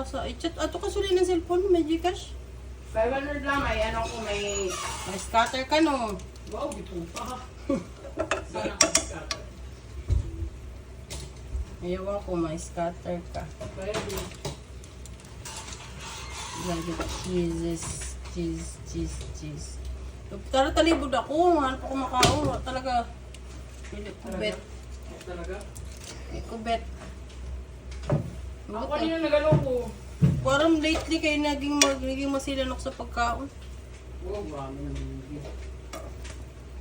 sa i-chat ato ka suli ng cellphone may Gcash. 500 lang, may ano ko, may... May scatter ka no. Wow, bito pa. Sana ka scatter. Ayaw ko may scatter ka. Pwede. Lagi cheese. Tara talibod ako, mahal pa kumakao. Talaga. Hindi kubet. Talaga? May kubet. Ako kanina nagano ko. Parang lately kayo naging masilanok sa pagkaon. Wow, marami naman.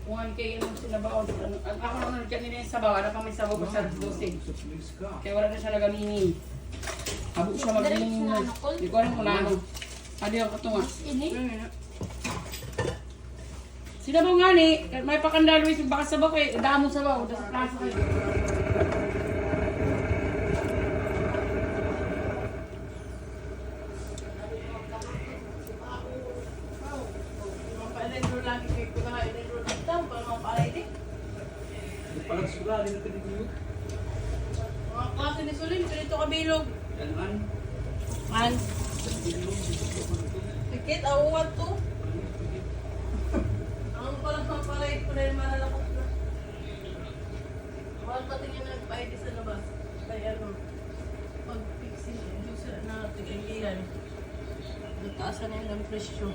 Kung ang kayo nung sinabaw, ako nung kanina yung sabaw, ano pang may sabaw pa sa dosing. Kaya wala na siya nagaminin. Habo siya magminin na. Hindi ko rin kung ano. Adi ako ito nga. Sinabaw nga ni, may pakandalo yung baka sabaw kayo, damo sabaw, dasa plaza kayo. Palang suga, din natin dito. Mga klase ni Sulim, ganito kabilog. Yan, An? Tikit, awat to. Ang palang maparay ko na yung malalakot na. Mahal pati nga nagpa-ID sa labas. Kaya ano, pag-fixing, yung sa natin, ang ilan. Nataasan na yung presyo.